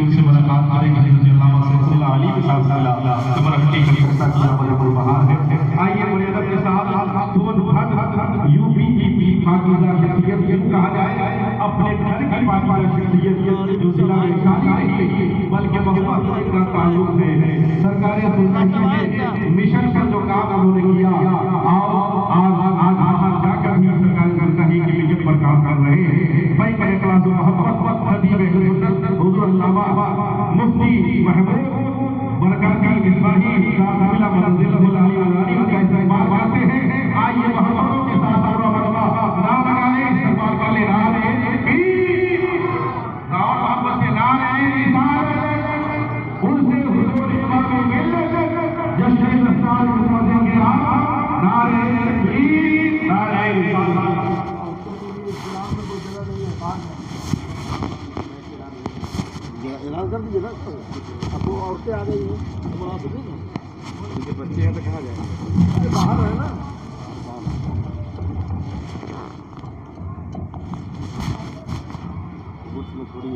ان سے ملاقات کریں گے حضرت علامہ سیف اللہ علی صاحب سے تمرکٹی کا قصہ کیا بڑے بہار ہے. آئیے بڑے ادب کے ساتھ یو پی کی پاکیزہ شخصیت کیوں کہا جائے؟ اپنے گھر کی پاکیزہ شخصیت جو ضلع میں نہیں بلکہ محبت کا تعلق ہے. سرکار نے مشن کا جو کام انہوں نے کیا آج جا کر بھی سرکار کرتا ہے کہ مشن پر کام کر رہے ہیں. بھائی کا اخلاص و محبت حبیب سنت حضور علامہ مفتی محمود برکات مصباحی قابلہ منزل اللہ علیہ کا استقبال کرتے ہیں. آئیے محبتوں کے ساتھ اور نام لگائیں استقبال والے نعرے تکبیر اور محبت سے نعرے رسالت ان سے حضور امام ملت جشن رسال مدن کے نعرے تکبیر نعرے رسالت. اعلان کر دیجیے نا اب وہ عورتیں آ رہی ہیں مناسب نہیں نا کیونکہ بچے ہیں تو کہاں جائیں گے باہر ہے نا اس میں تھوڑی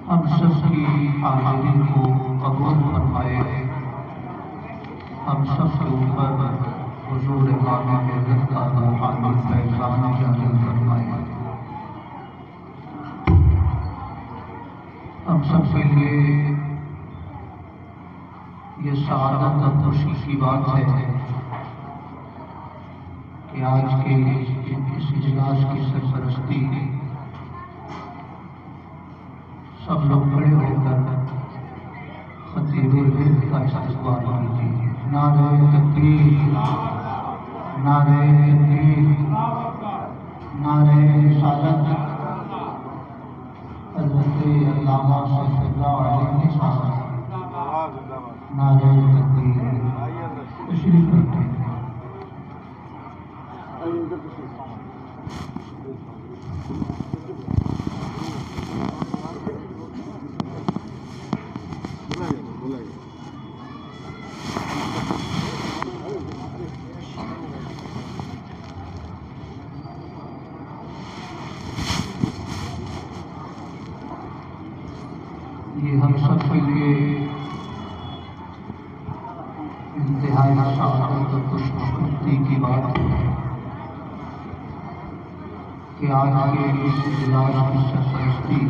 ہم سب کی حاضری کو قبول فرمائے ہم سب کے اوپر حضور امام عزت کا روحانی فیضان جاری فرمائے۔ ہم سب کے لیے یہ سعادت اور خوشی کی بات ہے کہ آج کے اس اجلاس کی سرپرستی سب لوگ کھڑے ہو کر خطیب الہند کا استقبال کیجیے۔ نعرہ تکبیر، نعرہ تکبیر، نعرہ رسالت۔ حضرت علامہ صلی اللہ علیہ وسلم نعرہ تکبیر۔ تشریف رکھیں۔ یہ ہم سب کے لیے انتہائی سعادت اور خوش قسمتی کی بات ہے کہ آج کے اس اجلاس کی سرپرستی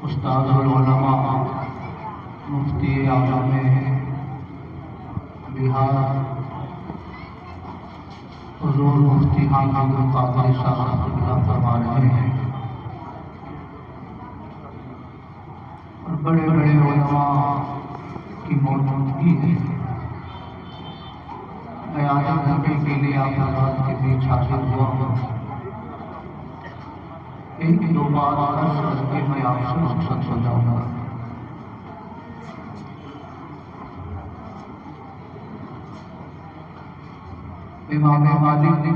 استاد العلماء مفتی اعظم بہار حضور مفتی حامد القادری صاحب اللہ فرما رہے ہیں، اور بڑے بڑے علماء کی موجودگی ہے۔ میں آدھا گھنٹے کے لیے آپ حضرات کے بیچ حاضر ہوا ہوں۔ ایک دو بار عرض کر کے میں آپ سے رخصت ہو جاؤں گا۔ امام مالک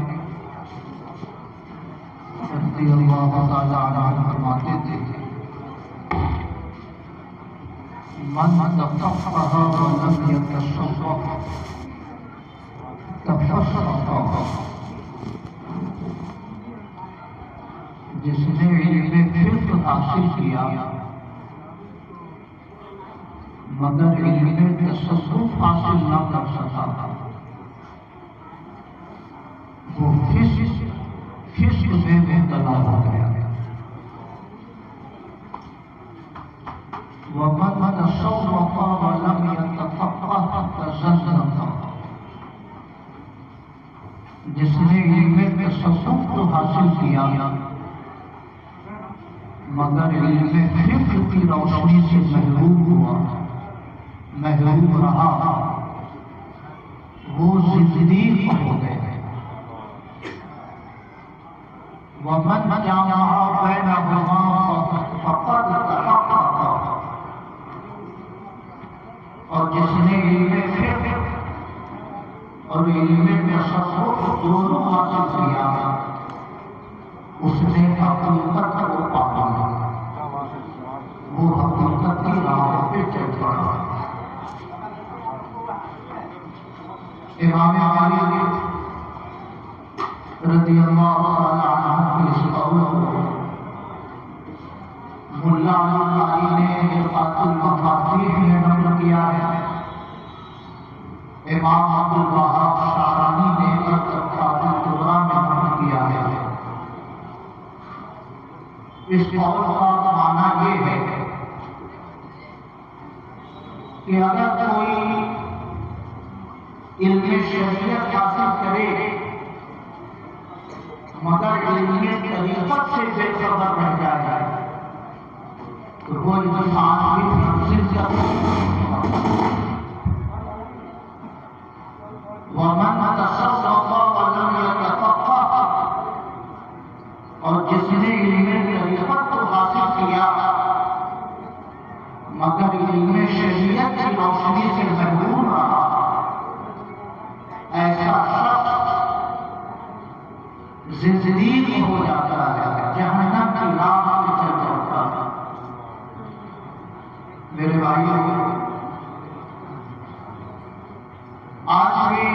رضی اللہ تعالی عنہ فرماتے تھے، من تفقہ ولم یتصفح تفسق، جس نے علم فقہ حاصل کیا مگر علم تصوف حاصل نہ کر سکا، وہ فسق میں مبتلا ہو گیا۔ ومن تصوف ولم یتفقہ تزندق، جس نے علم تصوف کو حاصل کیا مگر علم فقہ کی روشنی سے محروم ہوا، محروم رہا، وہ زندیق ہو گئے۔ ومن جمع بینہما فقد تحقق، اور جس نے علم فقہ اور علم تصوف دونوں حاصل کیا اس نے حقیقت کو پا لیا، وہ حقیقت کی راہ پہ چل پڑا۔ امام مالک رضی اللہ تعالی عنہ کی اس قول کو ملا علی نے مرقات المفاتیح میں نقل کیا ہے، امام عبد الوہاب شعرانی نے الطبقات الکبریٰ میں نقل کیا ہے۔ اس قول کا معنی یہ ہے کہ اگر کوئی علم شریعت حاصل کرے مگر علم طریقت سے بے خبر رہ جائے تو وہ انسان بھی منزل تک ومن تصوف ولم یتفقہ، اور جس نے علم طریقت کو حاصل کیا مگر علم شریعت کی روشنی سے محروم رہا، ایسا شخص زندیق ہو جاتا ہے، جہنم کی راہ پہ چل جاتا ہے۔ میرے بھائیوں، آج بھی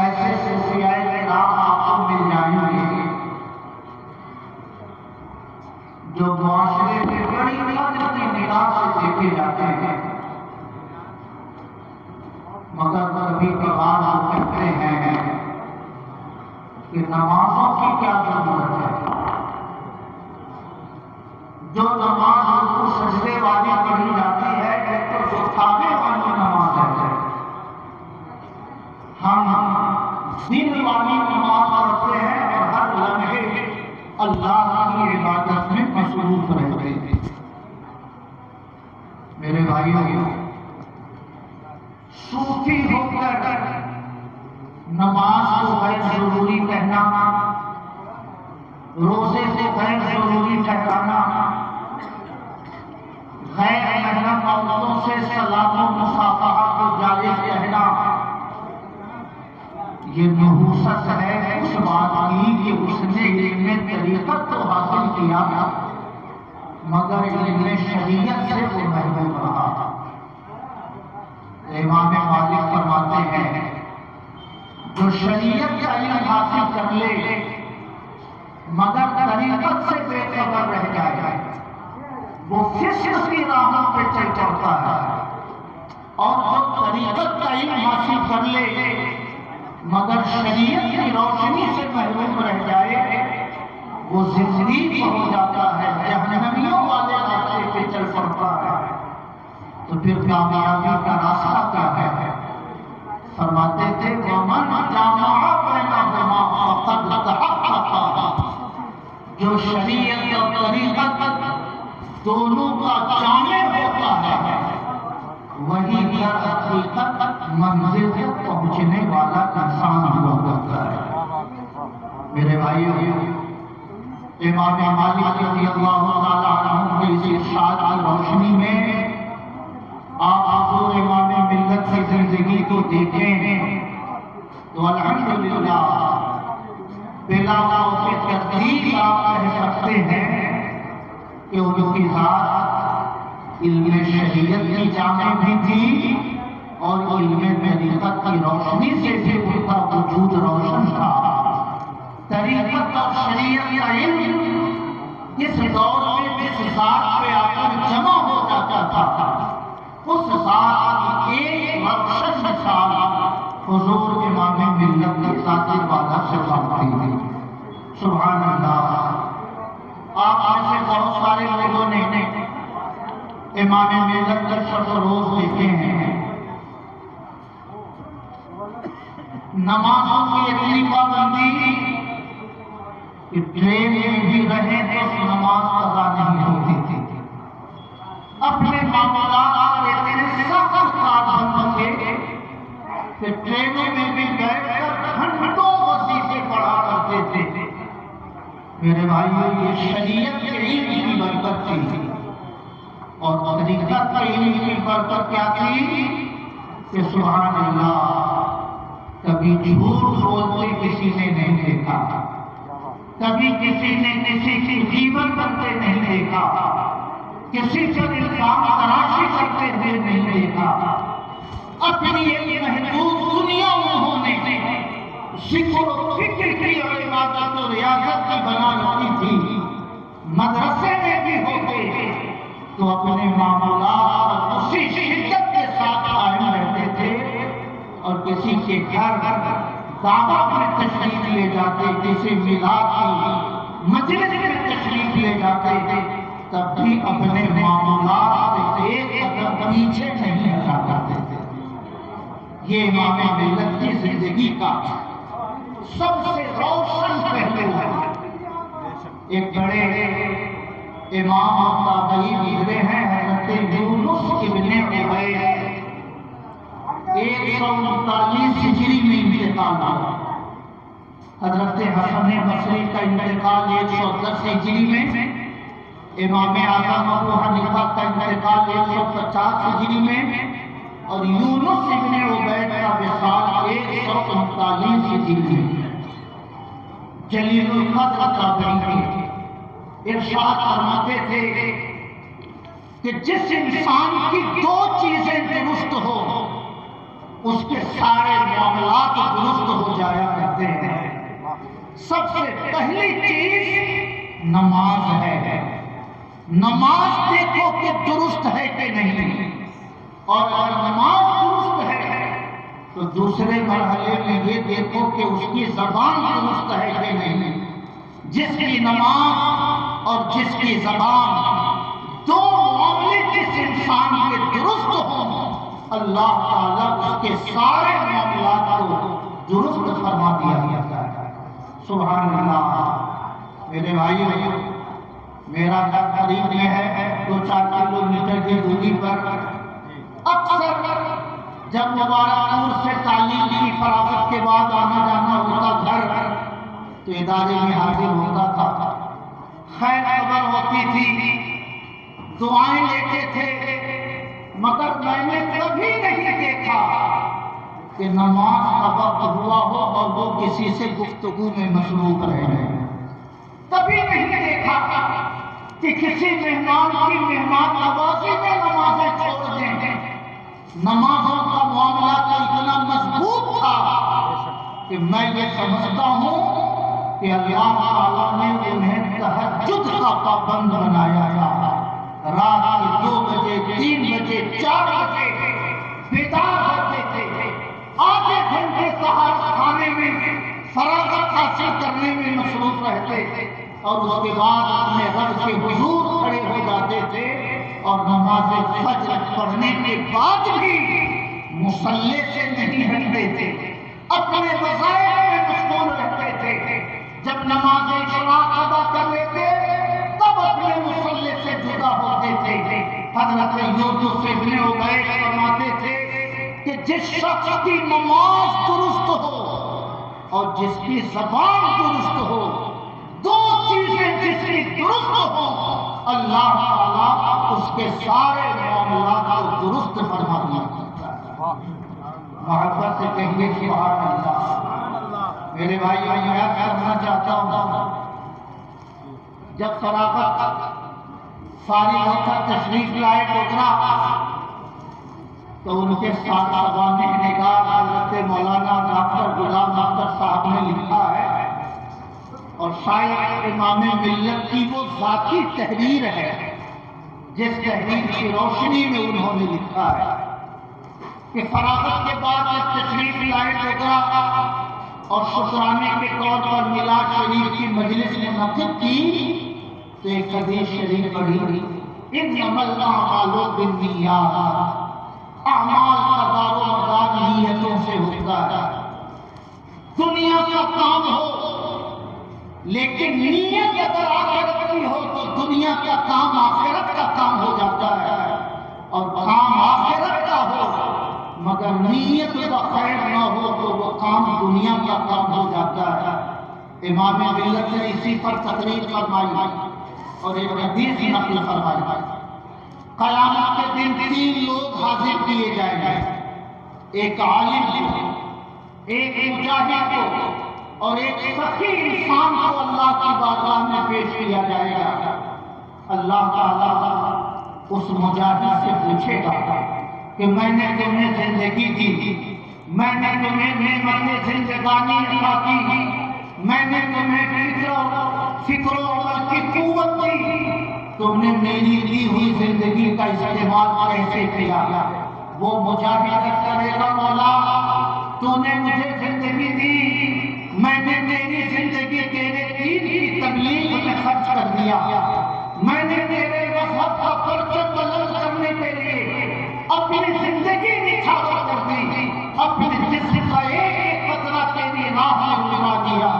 ایسے صوفیاء کرام آپ کو مل جائیں گے جو معاشرے میں بڑی قدر کی نگاہ سے دیکھے دیے جاتے ہیں، مگر کبھی کبھار وہ کہتے ہیں کہ نمازوں کی کیا ضرورت ہے؟ جو نماز رکوع سجدے والی پڑھی جاتی ہے یہ تو دکھاوے والی نماز ہے۔ ہم دل والی نماز پڑھتے ہیں اور ہر لمحے اللہ کی عبادت میں مصروف رہتے ہیں۔ میرے بھائیوں، صوفی ہو کر نماز کو غیر ضروری کہنا، روزے کو غیر ضروری ٹھہرانا، غیر محرم عورتوں سے سلام و مصافحہ کو جائز کہنا، یہ نحوست ہے اس بات کی کہ اس نے علم طریقت تو حاصل کیا مگر علم شریعت سے وہ محروم رہا۔ امام مالک فرماتے ہیں جو شریعت کا علم حاصل کر لے مگر طریقت سے بے خبر رہ جائے وہ فسق کی راہوں پہ چل پڑتا ہے، اور جو طریقت کا علم حاصل کر لے مگر شریعت کی روشنی سے محروم رہ جائے وہ زندگی ہو جاتا ہے، جہنمیوں والے راستے پہ چل پڑتا ہے۔ تو پھر کامیابی کا راستہ کیا ہے؟ فرماتے تھے وَمَنْ جَمَعَ بَيْنَهُمَا فَقَدْ تَحَقَّقَ، جو شریعت اور طریقت دونوں کا جامع ہوتا ہے وہی در حقیقت منزل تک پہنچنے والا انسان ہوا کرتا ہے۔ میرے بھائیوں، امام مالک رضی اللہ تعالیٰ عنہ کے اس ارشاد کی روشنی میں آپ حضور امام ملت کی زندگی کو دیکھیں تو الحمدللہ بلا خوف تردید آپ کہہ سکتے ہیں کہ ان کی ذات علم شریعت کی جامع بھی تھی اور علم طریقت کی روشنی سے بھی ان کا وجود روشن تھا۔ طریقت اور شریعت کا علم اس دور میں جس ذات پہ آ کر جمع ہو جاتا تھا اس ذات کی ایک روشن مثال حضور امام ملت کی ذات والا سے بنتی تھی۔ سبحان اللہ۔ آپ میں سے بہت سارے لوگوں نے امام ملت کا شب و روز دیکھے ہیں۔ نمازوں کی اتنی پابندی کہ ٹرین میں بھی رہے تو نماز قضا نہیں ہوتی تھی۔ اپنے معاملات اتنے سخت پابند تھے کہ ٹرینوں میں بھی بیٹھ کر گھنٹوں وظیفے پڑھا کرتے تھے۔ میرے بھائیوں، یہ شریعت کے علم کی برکت تھی اور طریقت کے علم کی برکت کیا تھی کہ سبحان اللہ کبھی جھوٹ بولتے کسی نے نہیں دیکھا، کبھی کسی نے کسی کی غیبت کرتے نہیں دیکھا، کسی پر الزام تراشی کرتے ہوئے نہیں دیکھا۔ اپنی ایک محدود دنیا انہوں نے ذکر و فکر کی اور عبادت و ریاضت کی بنا رکھی تھی۔ مدرسے میں بھی ہوتے تو اپنے معاملات اسی شدت کے ساتھ قائم رہتے تھے اور کسی کے گھر دعوت میں تشریف لے جاتے، کسی میلاد کی مجلس میں تشریف لے جاتے تب بھی اپنے معاملات سے ایک قدم پیچھے نہیں ہٹا کرتے تھے۔ یہ امام ملت کی زندگی کا سب سے روشن پہلو ہے۔ ایک بڑے امام اور تابعی گزرے ہیں حضرت یونس ابن عبید، 139 ہجری میں انتقال ہوا۔ حضرت حسن بصری کا انتقال 110 ہجری میں، امام اعظم ابو حنیفہ کا انتقال 150 ہجری میں، اور یونس ابن عبید کا وصال 139 ہجری میں۔ جلیل القدر تابعی تھے۔ ارشاد فرماتے تھے کہ جس انسان کی دو چیزیں درست ہو اس کے سارے معاملات درست ہو جایا کرتے ہیں۔ سب سے پہلی چیز نماز ہے۔ نماز دیکھو کہ درست ہے کہ نہیں، اور اگر نماز درست ہے تو دوسرے مرحلے میں یہ دیکھو کہ اس کی زبان درست ہے کہ نہیں. جس کی نماز اور جس کی زبان دو معاملے جس انسان کے درست ہوں اللہ تعالیٰ اس کے سارے معاملات کو درست فرما دیا جاتا ہے. سبحان اللہ. میرے بھائیو میرا گھر قریب میں ہے 2-4 کلومیٹر کی دوری پر. اکثر جب مبارک پور سے تعلیم کی فراغت کے بعد آنا جانا ہوتا گھر تو ادارے میں حاضر ہوتا تھا. خیر خبر ہوتی تھی دعائیں لیتے تھے مگر میں نے کبھی نہیں دیکھا کہ نماز کا وقت ہوا ہو اور وہ کسی سے گفتگو میں مصروف رہے ہیں. کبھی نہیں دیکھا کہ کسی مہمان کی مہمان نوازی میں نمازیں چھوڑ دیں. نمازوں کا معاملہ تو اتنا مضبوط تھا کہ میں یہ سمجھتا ہوں کہ اللہ تعالیٰ نے انہیں تہجد کا پابند بنایا تھا. رات کے 2 بجے 3 بجے 4 بجے بیدار ہوتے تھے. آدھے گھنٹے سحر کھانے میں فراغت حاصل کرنے میں مصروف رہتے تھے اور اس کے بعد اپنے رب کے حضور کھڑے ہو جاتے تھے اور نماز فجر پڑھنے کے بعد بھی مصلی سے نہیں ہٹتے تھے. اپنے وظائف میں مشغول رہتے تھے. جب نماز اشراق ادا کر لیتے تب اپنے مصلی سے جدا ہوتے تھے. حضرت یوسف ابن عبید فرماتے تھے کہ جس شخص کی نماز درست ہو اور جس کی زبان درست ہو دو چیزیں جس کی درست ہو اللہ تعالیٰ اس کے سارے معاملات کو درست فرما دیا. محبت سے کہیے سبحان اللہ. میرے بھائی میں یاد کرنا چاہتا ہوں جب فراغت فارغ ہو کر تشریف لائے ڈوگرا تو ان کے ساتھ سوانح نگار حضرت مولانا ڈاکٹر غلام اختر صاحب نے لکھا ہے اور شاید امام ملت کی وہ ذاتی تحریر ہے جس تحریر کی روشنی میں انہوں نے لکھا ہے کہ فراغت کے بعد جب تشریف لائے ڈوگرا اور شکرانے کے طور پر میلاد شریف کی مجلس منعقد کی تو ایک حدیث شریف پڑھی انما الاعمال بالنیات. اعمال کا دار و مدار نیتوں سے ہوتا ہے. دنیا کا کام ہو لیکن نیت اگر آخرت کی ہو تو دنیا کا کام آخرت کا کام ہو جاتا ہے اور کام آخرت کا ہو مگر نیت کا خیر نہ ہو تو وہ کام دنیا کا کام ہو جاتا ہے. امام ملت نے اسی پر تقریر فرمائی اور ایک حدیث نقل فرمائی. قیامت کے دن 3 لوگ حاضر کیے جائیں گے. ایک عالم کو، ایک مجاہد کو اور ایک سخی انسان کو اللہ کی بارگاہ میں پیش کیا جائے گا. اللہ تعالیٰ اس مجاہد سے پوچھے گا کہ میں نے تمہیں زندگی دی، میں نے تمہیں نعمت زندگانی عطا کی، میں نے تمہیں فکر و عمل کی قوت دی، تم نے میری دی ہوئی زندگی کا استعمال کیسے کیا؟ وہ مجاہد کرے گا مولا تو نے مجھے زندگی دی، میں نے تیری زندگی تیرے دین کی تبلیغ میں خرچ کر دیا، میں نے تیرے مذہب کا پرچم بلند کرنے کے لیے اپنی زندگی نچھاور کر دی، اپنے جسم کا ایک قطرہ تیری راہ میں لگا دیا.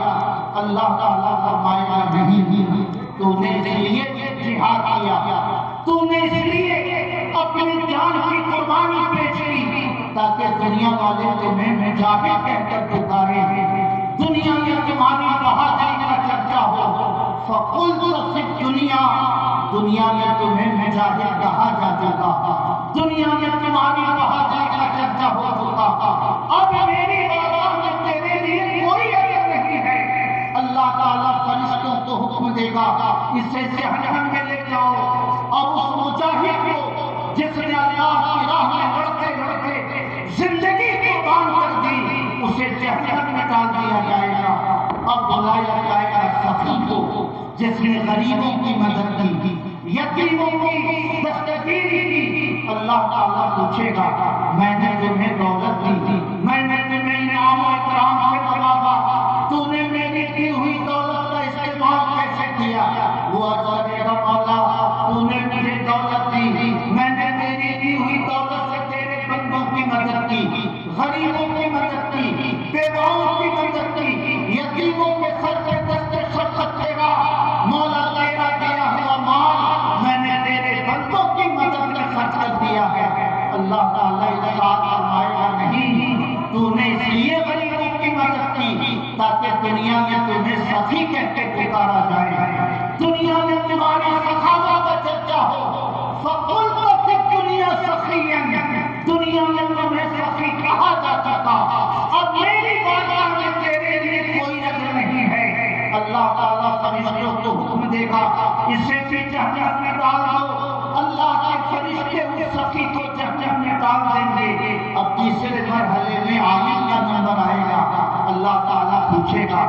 اللہ تعالیٰ فرمائے گا نہیں، تو نے اس لیے جہاد کیا، تو نے اس لیے اپنی جان کی قربانی پیش کی تاکہ دنیا والے تمہیں مجاہد کہہ کر پکاریں، دنیا میں تمہاری بہادری کا چرچا ہو. فَقُلْتُ فِي الدُّنْيَا، دنیا میں تمہیں مجاہد کہا جاتا تھا، دنیا میں تمہاری بہادری کا چرچا ہو چکا. اب میری بارگاہ میں تیرے لیے کوئی عذر نہیں ہے. اللہ تعالیٰ فرشتوں کو حکم دے گا اسے جہنم میں لے جاؤ اور اس مجاہد کو جس نے اللہ کی راہ میں لڑتے لڑتے زندگی قربان کر دی اسے جہنم میں ڈال دیا جائے گا. اب بلایا جائے گا سخی کو جس نے غریبوں کی مدد کی، یتیموں کی دستگیری کی. اللہ اللہ تعالیٰ پوچھے گا میں نے تمہیں دولت دی، میں نے تمہیں انعام و اکرام سے نوازا، تو نے میری دی ہوئی دولت کا استعمال کیسے کیا؟ وہ عرض کرے گا مولا تو نے مجھے دولت دی، میں نے تیری دی ہوئی دولت سے تیرے بندوں کی مدد کی، غریبوں کی مدد کی، بیواؤں کی مدد کی، یتیموں کے سر پہ دست شفقت پھیرا۔ مولا تیرا دیا ہوا مال میں نے تیرے بندوں کی مدد میں خرچ کر دیا ہے۔ اللہ تعالیٰ ارشاد فرمائے گا نہیں، تو نے اس لیے غریبوں کی مدد کی تاکہ دنیا میں تمہیں سخی کہہ کے پکارا جائے، دنیا میں تمہاری سخاوت کا چرچا ہو۔ فَقُلْتَ فِي الدُّنْيَا سَخِيًّا، دنیا میں تمہیں سخی کہا جا چکا، اب میری بارگاہ میں تیرے لیے کوئی اجر نہیں ہے۔ اللہ تعالیٰ فرشتوں کو حکم دے گا اسے بھی جہنم میں ڈال دو، اللہ کے فرشتے اس سخی کو جہنم میں ڈال دیں گے۔ اب تیسرے مرحلے میں عالم کا نمبر آئے گا، اللہ تعالیٰ پوچھے گا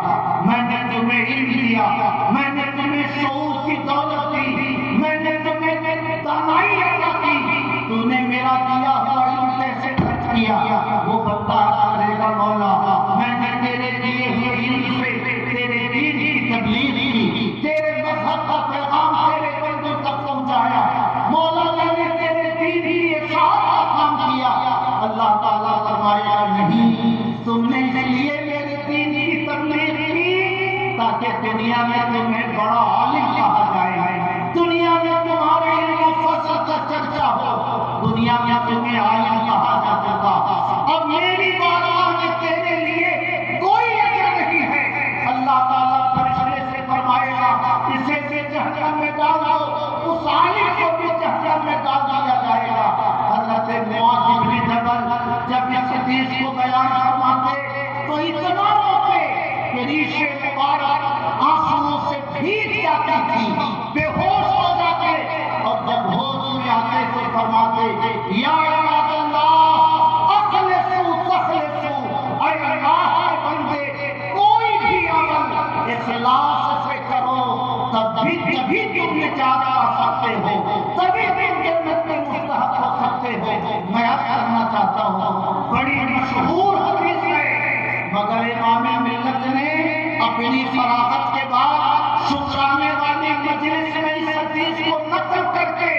میں نے تمہیں علم دیا، میں نے تمہیں شعور کی دولت دی، میں نے تمہیں دانائی عطا کی، تو نے میرا دیا ہوا علم کیسے خرچ کیا؟ وہ بندہ کرے گا مولا میں نے تیرے دیے ہوئے علم سے تیرے دین کی تبلیغ کی، تیرے مذہب کا پیغام تیرے بندوں تک پہنچایا، مولا میں نے تیرے دین کی اشاعت کا کام کیا۔ اللہ تعالیٰ فرمائے گا نہیں، تم نے اس لیے میرے دین کی تبلیغ کی تاکہ دنیا میں تمہیں بڑا عالم کہا جائے، دنیا میں تمہارے علم و فضل کا چرچا ہو، دنیا میں تمہیں عالم کہا جا چکا، اب میری بارگاہ میں تیرے لیے کوئی اجر نہیں ہے۔ اللہ تعالیٰ فرشتے سے فرمائے گا اسے بھی جہنم میں ڈال دو، اس عالم کو بھی جہنم میں ڈال دیا جائے گا۔ حضرت معاذ بن جبل جب اس حدیث کو بیان فرماتے تو اتنا روتے کہ ریش مبارک آنسوؤں سے بھیگ جاتی تھی، بے ہوش ہو جاتے، اور جب ہوش میں آتے تو فرماتے یا عباد اللہ اخلصوا تخلصوا، اے اللہ کے بندے کوئی بھی عمل اخلاص سے کرو تبھی تم نجات پا سکتے ہو، تبھی تم جنت میں مستحق ہو سکتے ہو۔ میں اب کرنا چاہتا ہوں بڑی مشہور حدیث ہے، مگر امام ملت نے اپنی فراغت کے بعد شکرانے والی مجلس میں اس حدیث کو نقل کر کے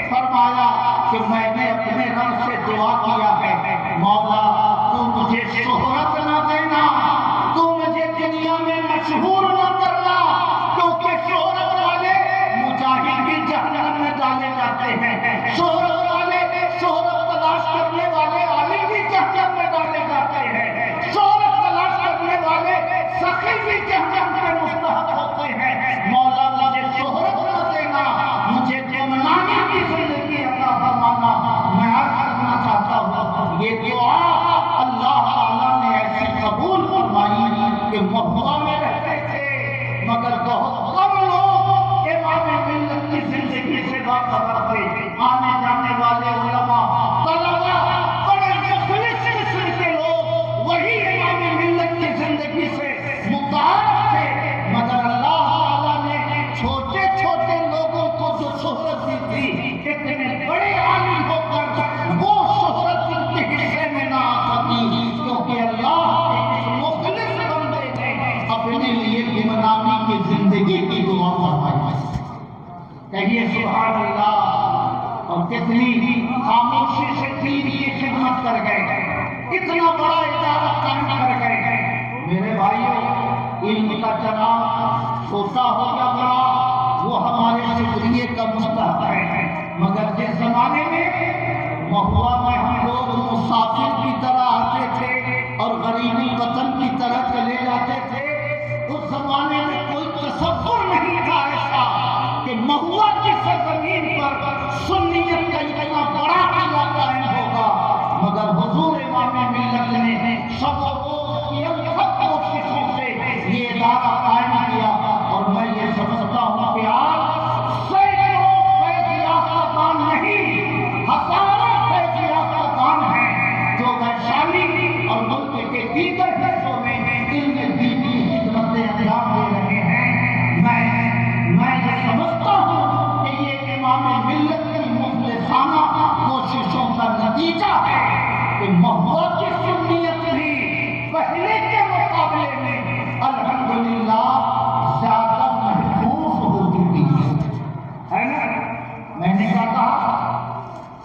فرمایا کہ میں نے اپنے رب سے دعا کیا ہے مولا تو مجھے شہرت نہ دینا، تو مجھے دنیا میں مشہور نہ کرنا، کیونکہ شہرت والے مجاہد بھی جہنم میں ڈالے جاتے ہیں، شہرت والے شہرت تلاش کرنے والے عالم بھی جہنم میں ڈالے جاتے ہیں، شہرت تلاش کرنے والے سخی بھی جہنم میں مستحق ہوتے ہیں۔ مولا مجھے شہرت نہ دینا، مجھے گمنامی کی زندگی عطا فرمانا۔ میں عرض کرنا چاہتا ہوں یہ دعا اللہ تعالیٰ نے ایسی قبول فرمائی کہ مہوا میں رہتے تھے مگر بہت کم لوگ امام ملت کی زندگی سے باخبر تھے، آنے جانے والے علماء طلبا بڑے مخلص قسم کے لوگ وہی امام ملت کی زندگی سے متعارف تھے، مگر اللہ تعالیٰ نے چھوٹے چھوٹے لوگوں کو جو شہرت دی تھی اتنے بڑے عالم ہو کر وہ شہرت ان کے حصے میں نہ آ سکی، کیونکہ اللہ کے اس مخلص بندے نے اپنے لیے گمنامی کی زندگی کی دعا فرمائی۔ کہیے سبحان اللہ، اور کتنی خاموشی سے دین کی خدمت کر گئے، اتنا بڑا ادارہ قائم کر گئے۔ میرے بھائیوں علم کا جناب چھوٹا ہو یا بڑا وہ ہمارے شکریے کا مستحق ہے، مگر جس زمانے میں مہوا میں ہم لوگ مسافر کی طرح آتے تھے اور غریبی وطن کی طرح چلے جاتے تھے، اس زمانے میں کوئی تصور نہیں تھا ایسا کہ مہوا کی سرزمین پر سنیت کا اتنا بڑا قلعہ قائم ہوگا، مگر حضور امام ملت نے شب و روز کی انتھک کوششوں سے یہ ادارہ قائم کیا، اور میں یہ سمجھتا ہوں کہ آج سینکڑوں فیض یافتگان نہیں، ہزاروں فیض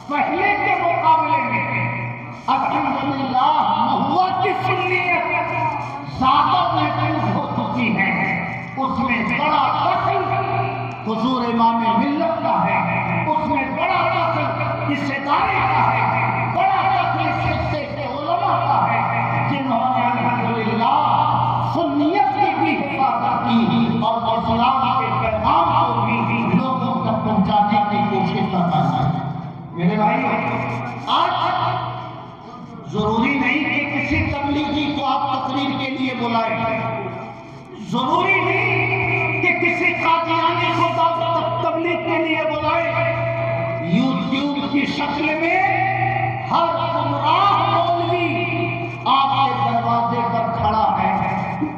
پہلے کے مقابلے میں الحمدللہ مہوا کی سنیت زیادہ محفوظ ہو چکی ہے. اس میں بڑا دخل حضور امام ملت کا ہے، اس میں بڑا دخل اس ادارے کا ہے، بڑا دخل اس خطے کے علماء کا ہے، جنہوں نے الحمدللہ سنیت کی بھی حفاظت کی اور اسلام کے پیغام کو بھی لوگوں تک پہنچانے کی کوشش کرنا ہے. میرے بھائی، آج ضروری نہیں کہ کسی تبلیغی کو آپ تقریر کے لیے بلائیں، ضروری نہیں کہ کسی قادیانی کو تبلیغ کے لیے بلائیں. یوٹیوب کی شکل میں ہر گمراہ مولوی آپ کے دروازے پر کھڑا ہے.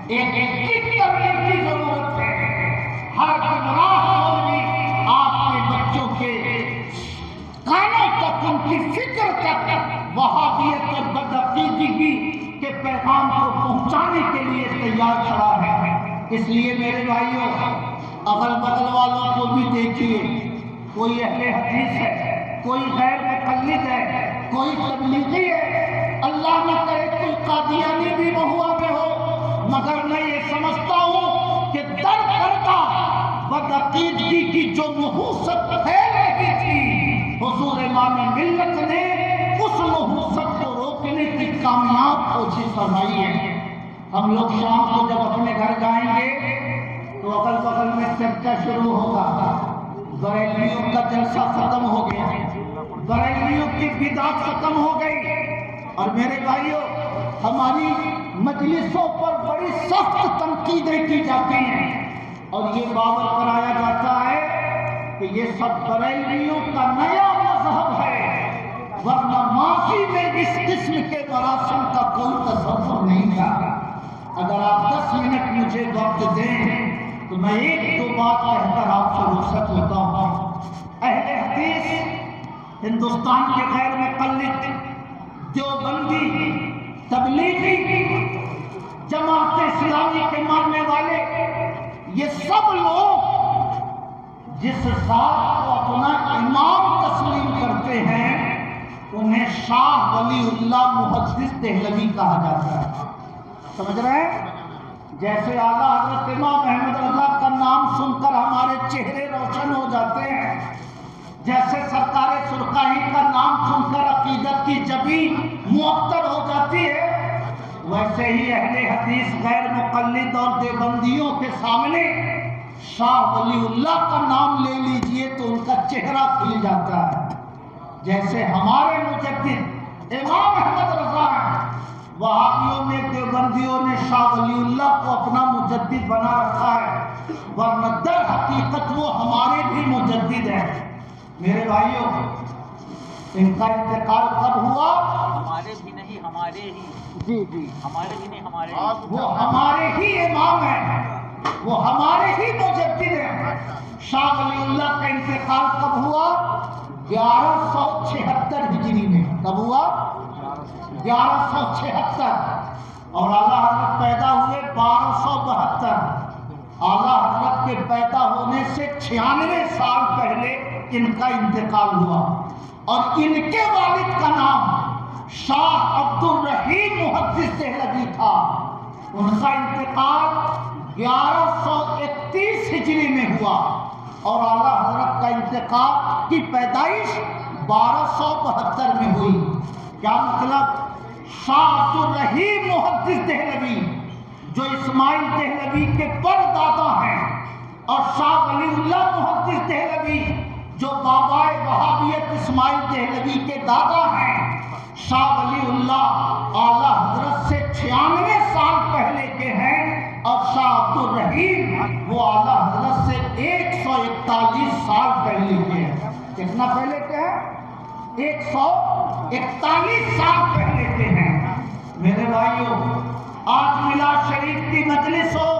ایک تبلیغ کی ضرورت ہے. ہر گمراہ مولوی آپ کے بچوں کے کانوں تک، ان کی فکر تک وہابیت اور بدعقیدگی کے پیغام کو پہنچانے کے لیے تیار کھڑا ہے. اس لیے میرے بھائیوں، اگل بغل والوں کو بھی دیکھیے، کوئی اہل حدیث ہے، کوئی غیر مقلد ہے، کوئی تبلیغی ہے. اللہ نہ کرے کوئی قادیانی بھی مہوا میں ہو، مگر میں یہ سمجھتا ہوں کہ در پردہ بدعقیدگی کی جو نحوست پھیل رہی تھی، حضور امام ملت نے اس نحوست کو روکنے کی کامیاب کوشش فرمائی ہے. ہم لوگ شام کو جب اپنے گھر جائیں گے تو اگل بغل میں چرچا شروع ہوگا. بریلویوں کا جلسہ ختم ہو گیا، بریلویوں کی بدعت ختم ہو گئی. اور میرے بھائیوں، ہماری مجلسوں پر بڑی سخت تنقیدیں کی جاتی ہیں اور یہ باور کرایا جاتا ہے کہ یہ سب بریلویوں کا نیا مذہب ہے، ورنہ ماضی میں اس قسم کے مراسم کا کوئی تصور نہیں تھا. اگر آپ 10 منٹ مجھے وقت دیں تو میں ایک دو بات کہہ کر آپ سے رخصت ہوتا ہوں. اہل حدیث، ہندوستان کے غیر مقلد، دیوبندی، تبلیغی، جماعت اسلامی کے ماننے والے، یہ سب لوگ جس ذات کو اپنا امام تسلیم کرتے ہیں انہیں شاہ ولی اللہ محدث دہلوی کہا جاتا ہے. سمجھ رہے ہیں؟ جیسے اعلیٰ حضرت امام احمد رضا کا نام سن کر ہمارے چہرے روشن ہو جاتے ہیں، جیسے سرکار سرخائی کا نام سن کر عقیدت کی جبین معطر ہو جاتی ہے، ویسے ہی اہل حدیث غیر مقلد اور دیوبندیوں کے سامنے شاہ ولی اللہ کا نام لے لیجئے تو ان کا چہرہ کھل جاتا ہے. جیسے ہمارے مجدد امام احمد رضا ہیں، وہابیوں نے، دیوبندیوں نے شاہ ولی اللہ کو اپنا مجدد بنا رکھا ہے، ورنہ در حقیقت وہ ہمارے بھی مجدد ہیں. میرے بھائیوں، ان کا انتقال کب ہوا؟ ہمارے بھی نہیں، ہمارے ہی. جی ہمارے بھی نہیں، ہمارے وہ ہمارے ہی امام ہیں، وہ ہمارے ہی مجدد ہیں. شاہ ولی اللہ کا انتقال کب ہوا؟ 1176 ہجری میں. کب ہوا؟ 1176. اور اعلیٰ حضرت پیدا ہوئے 1272. اعلیٰ حضرت کے پیدا ہونے سے 96 سال پہلے ان کا انتقال ہوا. اور ان کے والد کا نام شاہ عبد الرحیم محدث دہلوی تھا. ان کا انتقال 1131 ہجری میں ہوا اور اعلیٰ حضرت کا انتقال کی پیدائش 1272 میں ہوئی. کیا مطلب؟ شاہ عبد الرحیم محدث دہلوی جو اسماعیل دہلوی کے پردادا ہیں، اور شاہ ولی اللہ محدث دہلوی جو بابائے وہابیت اسماعیل دہلوی کے دادا ہیں. شاہ ولی اللہ اعلیٰ حضرت سے 96 سال پہلے کے ہیں اور شاہ عبد الرحیم وہ اعلیٰ حضرت سے 141 سال پہلے کے ہیں. کتنا پہلے کے ہیں؟ 141 سال پہلے کے ہیں. میرے بھائیوں، آج میلاد شریف کی مجلس ہو،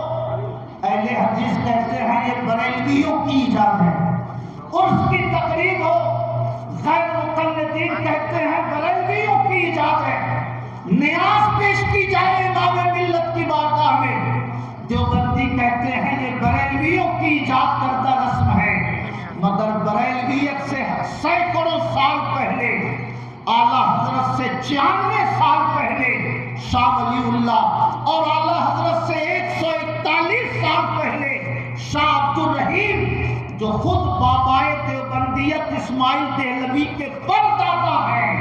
اہل حدیث کہتے ہیں یہ بریلویوں کی ایجاد ہے. عرس کی تقریب ہو، غیر مقلدین کہتے ہیں بریلویوں کی ایجاد ہے. نیاز پیش کی جائے امام ملت کی بارگاہ میں، دیوبندی کہتے ہیں یہ بریلویوں کی ایجاد کردہ رسم ہے. مگر بریلویت سے سینکڑوں 150 سال پہلے، اعلیٰ حضرت سے 96 سال پہلے شاہ ولی اللہ، اور اعلیٰ حضرت سے 141 سال پہلے شاہ عبدالرحیم، جو خود بابائے دیوبندیت اسماعیل دہلوی کے پردادا ہیں،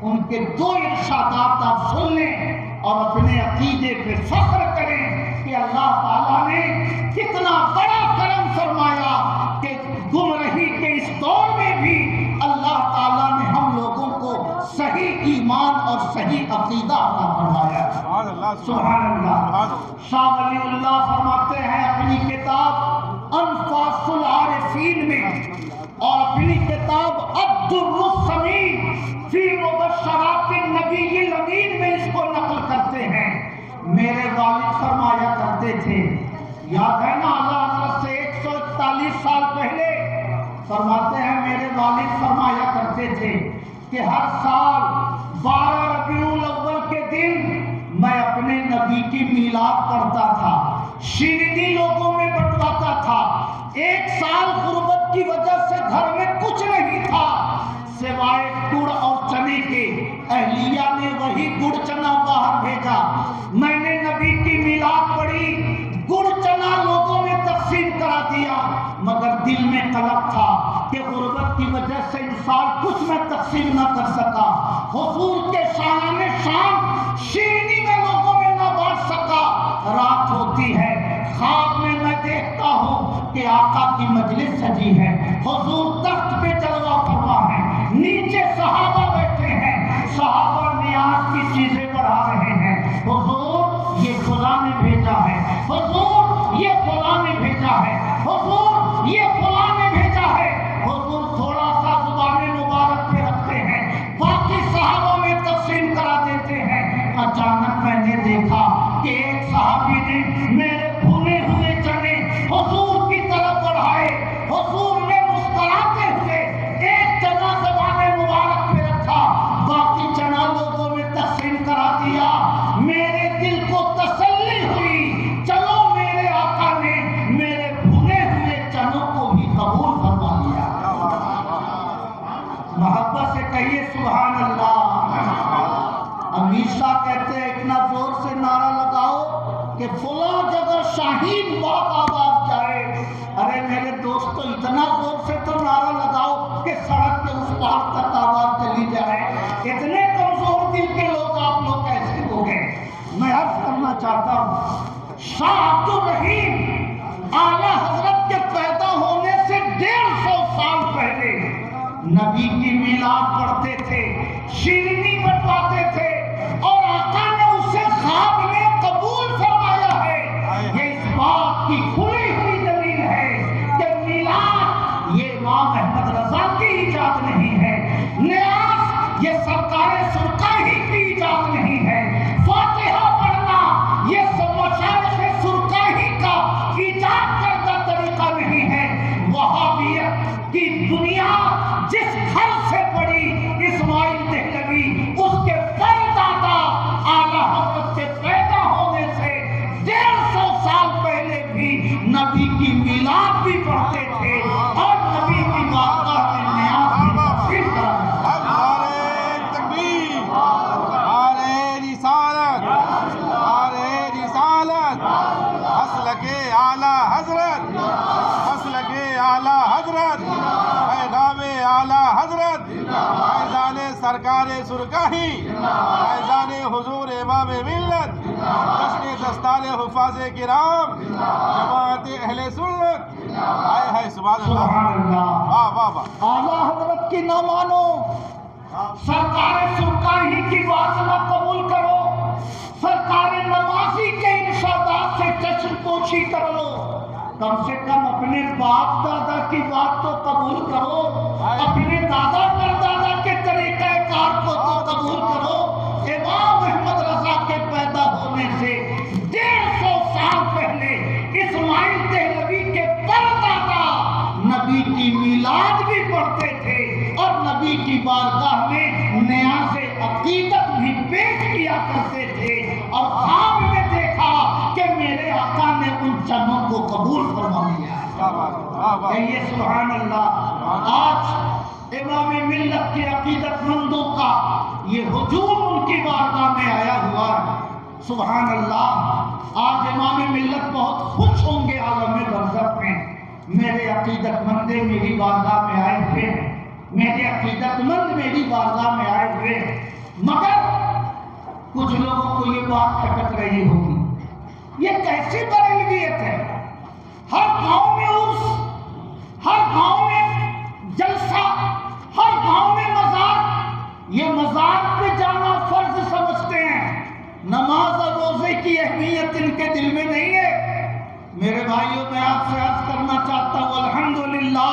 ان کے 2 ارشادات آپ سن لیں اور اپنے عقیدے پہ فخر کریں کہ اللہ تعالیٰ نے کتنا بڑا کرم فرمایا کہ گمراہی کے اس دور میں بھی اللہ تعالیٰ نے ہم لوگوں کو صحیح ایمان اور صحیح عقیدہ عطا فرمایا۔ سبحان اللہ۔ شاہ ولی اللہ فرماتے ہیں اپنی کتاب انفاس العارفین میں اور اپنی کتاب الدر الثمین فی مبشرات النبی الامین میں اس کو نقل کرتے ہیں، میرے والد فرمایا کرتے تھے، یاد ہے نا اعلیٰ حضرت سے 141 سال پہلے، فرماتے ہیں میرے والد فرمایا کرتے تھے کہ ہر سال 12 ربیع الاول کے دن میں اپنے نبی کی میلاد پڑھتا تھا، شیرینی لوگوں میں بٹواتا تھا۔ 1 سال غربت کی وجہ سے گھر میں کچھ نہیں تھا سوائے گڑ اور چنے کے، اہلیہ نے وہی گڑ چنا باہر بھیجا، میں نے نبی کی میلاد پڑھی، گڑ چنا لوگوں میں تقسیم کرا دیا، مگر دل میں قلق تھا کہ غربت کی وجہ سے انسان کچھ میں تقسیم نہ کر سکا، حضور کے شایان شام شیرینی میں لوگوں میں نہ بانٹ سکا۔ رات ہوتی ہے، خواب میں میں دیکھتا ہوں کہ آقا کی مجلس سجی ہے، حضور تخت پہ جلوہ فرما ہے، نیچے صحابہ بیٹھے ہیں، صحابہ نیاز کی چیزیں بڑھا رہے ہیں، حضور یہ فلاں نے بھیجا ہے، حضور یہ فلاں نے بھیجا ہے، حضور یہ فلاں نے بھیجا ہے، حضور تھوڑا سا زبان مبارک پہ رکھتے ہیں، باقی صحابہ میں تقسیم کرا دیتے ہیں۔ اچانک میں نے دیکھا کہ ایک صحابی نے میرے بھنے ہوئے چنے حضور کی طرف بڑھائے، حضور نے مسکراتے ہوئے ایک چنا زبان مبارک پہ رکھا، باقی چنا لوگوں میں تقسیم کرا دیا۔ میرے دل کو تسلی ہوئی، چلو میرے آقا نے میرے بھنے ہوئے چنوں کو بھی قبول فرما لیا۔ محبت سے کہیے سبحان اللہ۔ امیر شاہ کہتے ہیں اتنا زور سے نعرہ لگاؤ کہ فلاں جگہ شاہین باغ آباد جائے۔ ارے میرے دوستو اتنا زور سے تو نعرہ لگاؤ کہ سڑک کے اس پار تک آواز چلی جائے۔ اتنے کمزور دل کے لوگ آپ لوگ کیسے ہو گئے؟ میں عرض کرنا چاہتا ہوں شاہ عبدالرحیم اعلیٰ حضرت کے پیدا ہونے سے 150 سال پہلے نبی کی میلاد پڑھتے تھے، شیرینی بٹواتے تھے، اور آقا نے اسے خواب میں قبول فرمایا ہے۔ یہ اس بات کی کھلی ہوئی دلیل ہے کہ میلاد یہ امام احمد رضا کی ایجاد نہیں ہے، نیاز یہ سرکار سرکاہی کی ایجاد نہیں ہے، فاتحہ پڑھنا یہ مشائخ سرکاہی کا ایجاد کردہ طریقہ نہیں ہے۔ وہابیت کی دنیا جس گھر سے پڑی اسماعیل دہلوی، اس کے پردادا اعلیٰ حضرت کے پیدا ہونے سے 150 سال پہلے بھی نبی کی میلاد بھی پڑھتے تھے اور نبی کی بارگاہ میں نیاز بھی تقسیم کرتے تھے۔ نعرہ تکبیر، نعرہ رسالت، نعرہ رسالت، مسلک اعلیٰ حضرت، مسلک اعلیٰ حضرت، پیغام اعلیٰ حضرت، فیضان سرکار سرکاہی، فیضان حضور امام ملت، جشن دستار حفاظ کرام، جماعت اہل سنت، آئے ہے سبحان اللہ، واہ واہ واہ۔ اعلیٰ حضرت کی نہ مانو، سرکار سرکاہی کی بات نہ قبول کرو، سرکار نمازی کے ارشادات سے چشم پوشی کر لو، کم سے کم اپنے باپ دادا کی بات تو قبول کرو، اپنے دادا پردادا کے طریقہ کار کو تو قبول کرو۔ امام احمد رضا کے پیدا ہونے سے 150 سال پہلے اسماعیل دہلوی کے پردادا نبی کی میلاد بھی پڑھتے تھے اور نبی کی بارگاہ میں نیاز عقیدت بھی پیش کیا کرتے تھے، اور خواب میں دیکھا کہ میرے آقا نے ان چنوں کو قبول فرما لیا۔ کہیے سبحان اللہ۔ آج امام ملت کے عقیدت مندوں کا یہ ہجوم ان کی بارگاہ میں آیا ہوا ہے۔ سبحان اللہ، آج امام ملت بہت خوش ہوں گے عالم برزخ میں، میرے عقیدت مندے میری بارگاہ میں آئے ہوئے ہیں، میرے عقیدت مند میری بارگاہ میں آئے ہوئے ہیں۔ مگر کچھ لوگوں کو یہ بات کھٹک رہی ہوگی، یہ کیسی بریلویت ہے؟ ہر گاؤں میں عرس، ہر گاؤں میں جلسہ، ہر گاؤں میں مزار، یہ مزار پہ جانا فرض سمجھتے ہیں، نماز اور روزے کی اہمیت ان کے دل میں نہیں ہے۔ میرے بھائیوں، میں آپ سے عرض کرنا چاہتا ہوں، الحمدللہ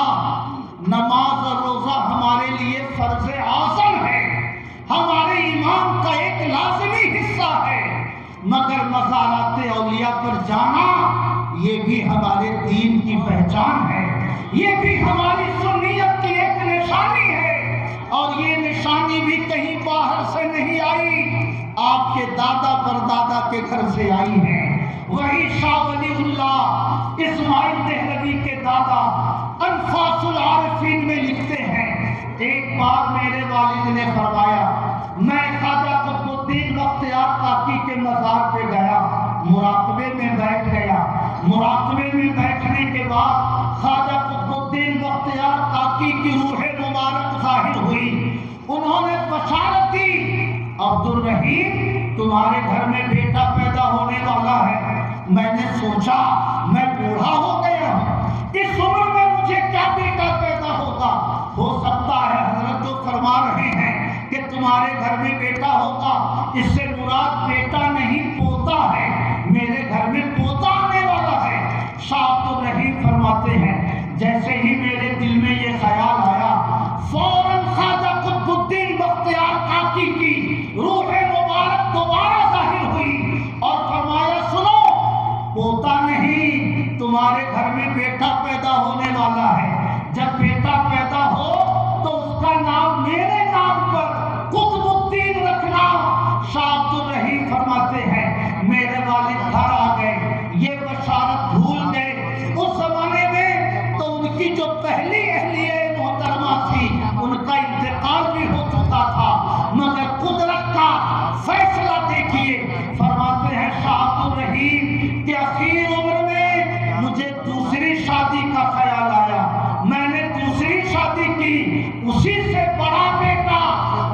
نماز اور روزہ ہمارے لیے فرض اعظم ہے، ہمارے ایمان کا ایک لازمی حصہ ہے، مگر مزارات اولیاء پر جانا یہ بھی ہمارے دین کی پہچان ہے، یہ بھی ہماری سنیت کی ایک نشانی ہے، اور یہ نشانی بھی کہیں باہر سے نہیں آئی، آپ کے دادا پردادا کے گھر سے آئی ہے۔ وہی شاہ ولی اللہ اسماعیل دہلوی کے دادا انفاس العارفین میں لکھتے ہیں، ایک بار میرے والد نے فرمایا، میں خواجہ قطب الدین بختیار کاکی کے مزار پہ گیا، مراقبے میں بیٹھ گیا، مراقبے میں بیٹھنے کے بعد خواجہ قطب الدین بختیار کاکی کی روح مبارک ظاہر ہوئی، انہوں نے بشارت دی، عبدالرحیم تمہارے گھر میں بیٹا پیدا ہونے والا ہے۔ میں نے سوچا میں بوڑھا ہو گیا ہوں، اس عمر میں مجھے کیا بیٹا پیدا ہوگا؟ ہو سکتا ہے حضرت جو فرما رہے ہیں کہ تمہارے گھر میں بیٹا ہوگا، اس سے مراد بیٹا نہیں پوتا ہے، میرے گھر میں پوتا آنے والا ہے۔ شاہ عبدالرحیم فرماتے ہیں جیسے ہی میرے دل میں یہ خیال آیا، فوراً خواجہ قطب الدین بختیار کاکی کی روح مبارک دوبارہ ظاہر ہوئی اور فرمایا، سنو، پوتا نہیں، تمہارے گھر میں بیٹا پیدا ہونے والا ہے، جب بیٹا پیدا ہو تو اس کا نام میرے نام پر قطب الدین رکھنا۔ شاہ عبدالرحیم فرماتے ہیں میرے والد گھر آ گئے، یہ بشارت بھول گئے، اس زمانے میں تو ان کی جو پہلی اہلیہ محترمہ تھی ان کا انتقال بھی ہو چکا تھا، مگر قدرت کا فیصلہ دیکھیے، فرماتے ہیں شاہ عبدالرحیم کہ اخیر عمر میں مجھے دوسری شادی کا خیال آیا، میں نے دوسری شادی کی، اسی سے بڑا بیٹا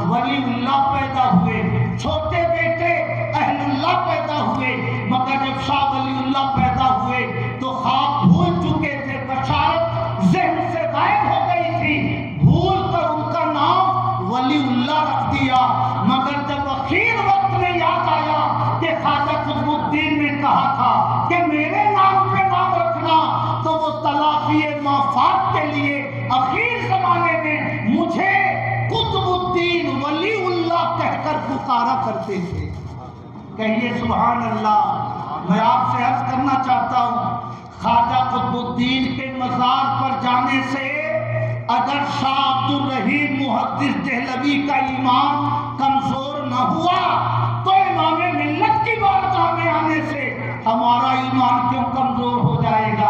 ولی اللہ پیدا ہوئے، چھوٹے بیٹے اہل اللہ پیدا ہوئے، مگر جب شاہ ولی اللہ پیدا ہوئے تو خواب بھول چکے تھے، بشارت ذہن سے غائب ہو گئی تھی، بھول کر ان کا نام ولی اللہ رکھ دیا، مگر جب اخیر وقت میں یاد آیا کہ خواجہ قطب الدین نے کہا تھا کہ میرے نام پہ نام رکھنا، تو وہ تلافی مافات کے لیے اخیر زمانے میں مجھے قطب الدین ولی اللہ کہہ کر پکارا کرتے تھے۔ کہیے سبحان اللہ۔ میں آپ سے عرض کرنا چاہتا ہوں، خواجہ قطب الدین کے مزار پر جانے سے اگر شاہ عبدالرحیم محدث دہلوی کا ایمان کمزور نہ ہوا تو امام ملت کی بارگاہ میں آنے سے ہمارا ایمان کیوں کمزور ہو جائے گا؟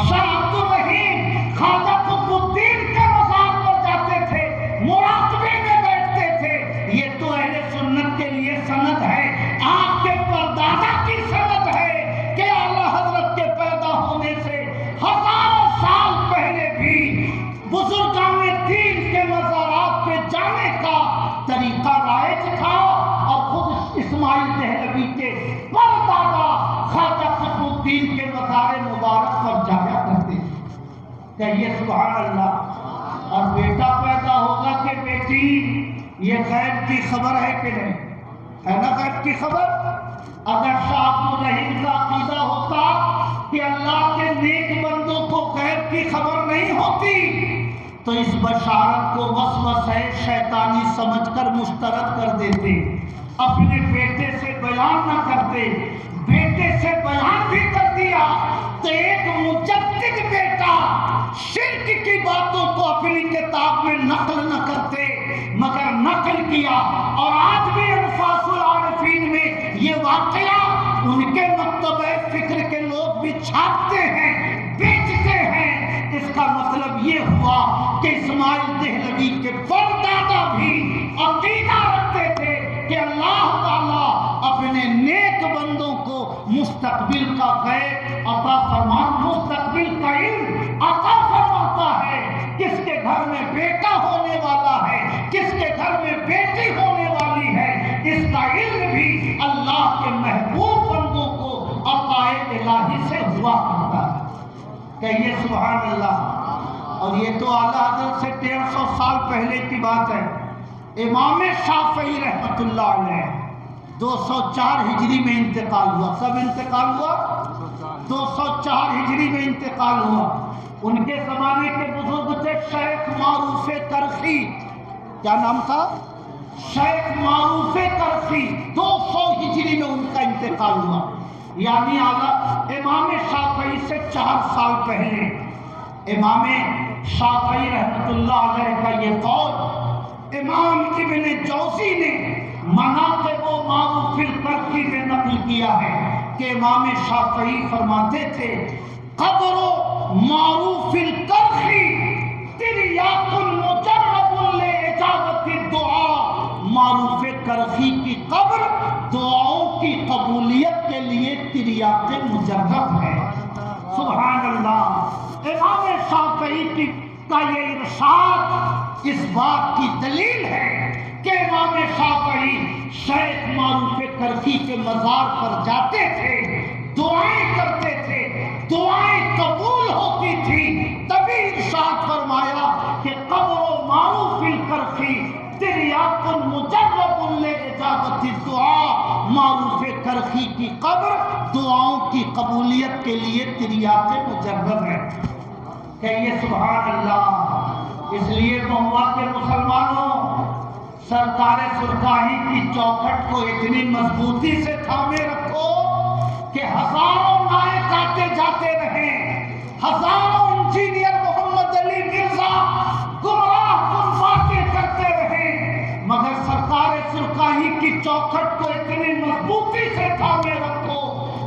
شاہ عبدالرحیم خواجہ قطب الدین کے مزار پر جاتے تھے، مراقبے میں بیٹھتے تھے، یہ تو اہل سنت کے لیے سند ہے، آپ کے پردادا کی سند ہے کہ اعلیٰ حضرت کے پیدا ہونے سے ہزاروں سال پہلے بھی بزرگان دین کے مزارات پہ جانے کا طریقہ رائج تھا، اور خود اسماعیل دہلوی کے پردادا خواجہ قطب الدین کے مزار مبارک پر جایا کرتے تھے۔ کہیے سبحان اللہ۔ اور بیٹا پیدا ہوگا کہ بیٹی، یہ غیب کی خبر ہے کہ نہیں؟ ہے نا غیب کی خبر؟ اگر شاہ عبدالرحیم کا عقیدہ ہوتا کہ اللہ کے نیک بندوں کو غیب کی خبر نہیں ہوتی تو اس بشارت کو وسوسہ شیطانی سمجھ کر مسترد کر دیتے، اپنے بیٹے سے بیان نہ کرتے، بیٹے سے بیان بھی کر دیا تو ایک مجدد بیٹا شرک کی باتوں کو اپنی کتاب میں نقل نہ کرتے، مگر نقل کیا، اور آج بھی انفاس العارفین میں یہ واقعہ ان کے مکتبہ فکر کے لوگ بھی چھاپتے ہیں، بیچتے ہیں۔ اس کا مطلب یہ ہوا کہ اسماعیل دہلوی دعا کرتا ہے، کہیے سبحان اللہ۔ اور یہ تو اعلیٰ حضرت سے 150 سال پہلے کی بات ہے۔ امام شافعی رحمۃ اللہ علیہ 204 ہجری میں انتقال ہوا، سب انتقال ہوا 204 ہجری میں انتقال ہوا۔ ان کے زمانے کے بزرگ تھے شیخ معروف کرخی، کیا نام تھا؟ شیخ معروف کرخی، 200 ہجری میں ان کا انتقال ہوا، یعنی امام شافعی سے 4 سال پہلے۔ امام شافعی رحمۃ اللہ علیہ کا یہ قول امام ابن جوزی نے مناقب و معروف الکرخی میں نقل کیا ہے کہ امام شافعی فرماتے تھے قبر معروف الکرخی تریاق مجرب لاجابت الدعاء، معروف کرخی کی قبر دعاؤں کی قبولیت کے لیے تریاق مجرب ہے۔ سبحان اللہ۔ امام شافعی کا یہ ارشاد اس بات کی دلیل ہے کہ امام شافعی شیخ معروف کرخی کے مزار پر جاتے تھے، دعائیں کرتے تھے، دعائیں قبول ہوتی تھی، تبھی ارشاد فرمایا کہ قبر معروف الکرخی تریاق مجرب لاجابت الدعاء، معروف کرخی کی قبر دعاؤں کی قبولیت کے لیے تریاق مجرب ہے۔ کہیے سبحان اللہ۔ اس لیے مہوا کے مسلمانوں سرکار سرکاہی کی چوکھٹ کو اتنی مضبوطی سے تھامے رکھو کہ ہزاروں نائک آتے جاتے رہیں، ہزاروں انجینئر محمد علی مرزا گمراہ کن باتیں کرتے رہیں، مگر سرکار سرکاہی کی چوکھٹ کو اتنی مضبوطی سے تھامے رکھو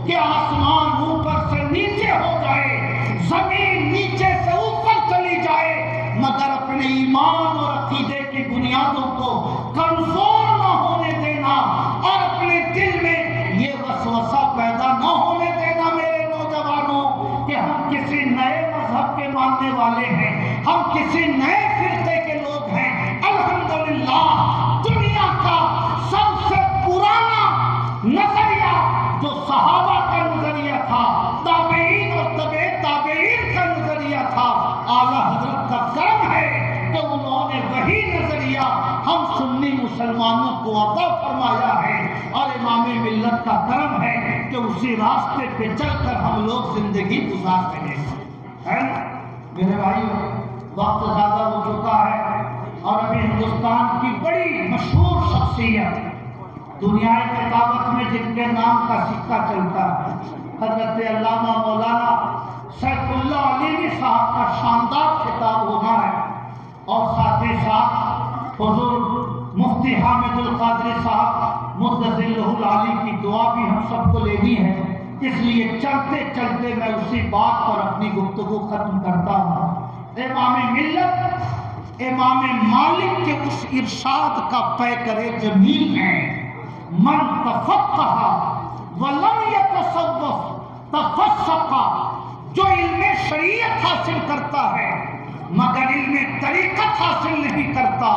کہ آسمان اوپر سے نیچے ہو جائے، زمین نیچے سے اوپر چلی جائے، مگر اپنے ایمان اور عقیدے کی بنیادوں کو کمزور نہ ہونے دینا اور اپنے دل میں یہ وسوسہ پیدا نہ ہونے دینا میرے نوجوانوں کہ ہم کسی نئے مذہب کے ماننے والے ہیں، ہم کسی نئے فرقے کے لوگ ہیں۔ الحمدللہ دنیا کا سب سے پرانا نظریہ جو صحابہ کا نظریہ تھا، تابعین اور تبع تابعین کا نظریہ تھا، اعلیٰ حضرت کا کرم ہے کہ انہوں نے وہی نظریہ ہم سنی مسلمانوں کو عطا فرمایا ہے، اور امام ملت کا کرم ہے کہ اسی راستے پہ چل کر ہم لوگ زندگی گزار رہے ہیں۔ میرے بھائی وقت زیادہ ہو چکا ہے، اور ابھی ہندوستان کی بڑی مشہور شخصیت دنیا کتابت میں جن کے نام کا سکہ چلتا ہے، حضرت علامہ مولانا سیف اللہ علیوی صاحب کا شاندار خطاب ہونا ہے، اور ساتھ ہی ساتھ حضور مفتی حامد القادری صاحب مدظلہ العالی کی دعا بھی ہم سب کو لینی ہے، اس لیے چلتے چلتے میں اسی بات پر اپنی گفتگو ختم کرتا ہوں۔ امام ملت امام مالک کے اس ارشاد کا پیکر جمیل ہے، من تفقہ ولم یتصوف تفسق، جو علم شریعت حاصل کرتا ہے مگر علم طریقت حاصل نہیں کرتا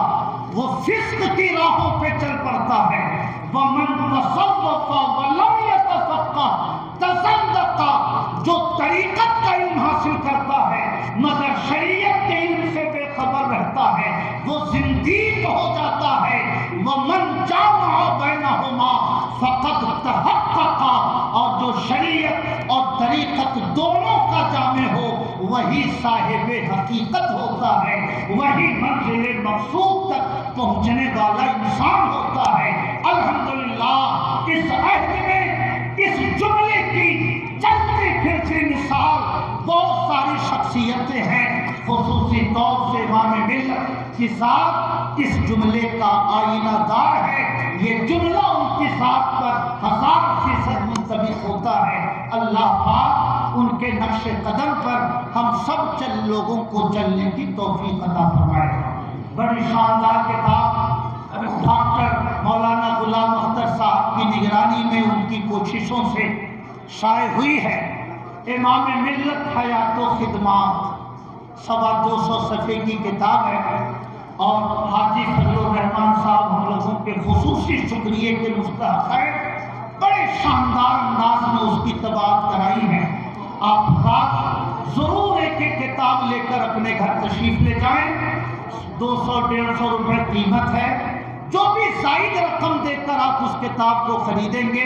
وہ فسق کی راہوں پہ چل پڑتا ہے۔ ومن تصوف ولم یتفقہ تصدق، جو طریقت کا علم حاصل کرتا ہے مگر شریعت کے علم سے بے خبر رہتا ہے وہ زندیق ہو جاتا ہے۔ ومن جامع بینہما فقد تحقق، اور جو شریعت اور طریقت دونوں کا جامع ہو وہی صاحب حقیقت ہوتا ہے، وہی منزل مقصود تک پہنچنے والا انسان ہوتا ہے۔ الحمدللہ اس عہد میں اس جملے کی چلتی پھرتی مثال بہت ساری شخصیتیں ہیں، خصوصی طور سے امام ملت کی ذات اس جملے کا آئینہ دار ہے۔ یہ جملہ ان کی ذات پر 1000% منطبق ہوتا ہے۔ اللہ پاک ان کے نقش قدم پر ہم سب لوگوں کو چلنے کی توفیق عطا فرمائے۔ بڑی شاندار کتاب ڈاکٹر مولانا غلام اختر صاحب کی نگرانی میں ان کی کوششوں سے شائع ہوئی ہے، امام ملت حیات و خدمات، 225 صفحے کی کتاب ہے، اور حاجی فضل الرحمان صاحب ہم لوگوں کے خصوصی شکریہ کے مستحق ہے، بڑے شاندار انداز میں اس کی طباعت کرائی ہے۔ آپ حضرات ضرور ایک ایک کتاب لے کر اپنے گھر تشریف لے جائیں. 200-150 روپے قیمت ہے. جو بھی زائد رقم دے کر آپ اس کتاب کو خریدیں گے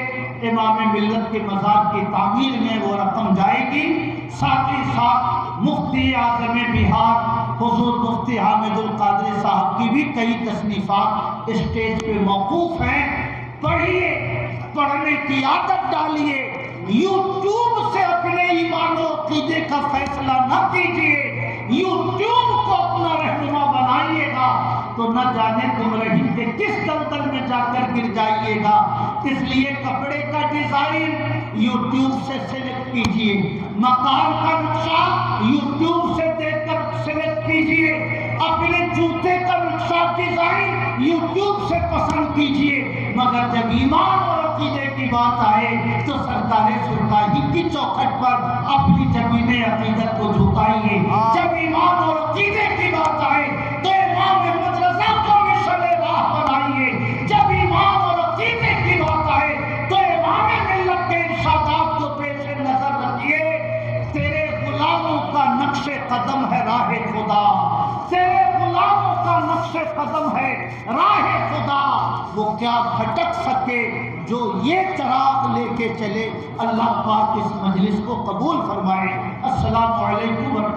امام ملت کے مزار کی تعمیر میں وہ رقم جائے گی. ساتھ ہی ساتھ مفتی اعظم بہار حضور مفتی حامد القادری صاحب کی بھی کئی تصنیفات اسٹیج پہ موقوف ہیں. پڑھیے، پڑھنے کی عادت ڈالیے. یوٹیوب سے اپنے ایمان و عقیدے کا فیصلہ نہ کیجیے. یوٹیوب کو اپنا رہنما بنائیے گا تو نہ جانے تم رہی کہ کس دلدل میں جا کر گر جائیے گا. اس لیے کپڑے کا ڈیزائن یوٹیوب سے سلیکٹ کیجیے. مکان کا نقشہ یوٹیوب سے دیکھ کر سلیکٹ کیجیے. اپنے جوتے کا نقشہ ڈیزائن یوٹیوب سے پسند کیجیے. مگر جب ایمان اور عقیدے کی بات آئے تو سرکار سرکاری کی چوکھٹ پر اپنی زمین عقیدت کو جھکائیے. جب ایمان اور عقیدے کی بات آئے تو امام احمد رضا کو مشعل راہ بنائیے. جب ایمان اور عقیدے کی بات آئے تو امام ملت کے ارشادات کو پیش نظر رکھیے. تیرے غلاموں کا نقش قدم ہے راہ خدا. تیرے غلاموں کا نقش قدم ہے راہ خدا. وہ کیا بھٹک سکے جو یہ چراغ لے کے چلے. اللہ پاک اس مجلس کو قبول فرمائے. السلام علیکم ورحمۃ اللہ.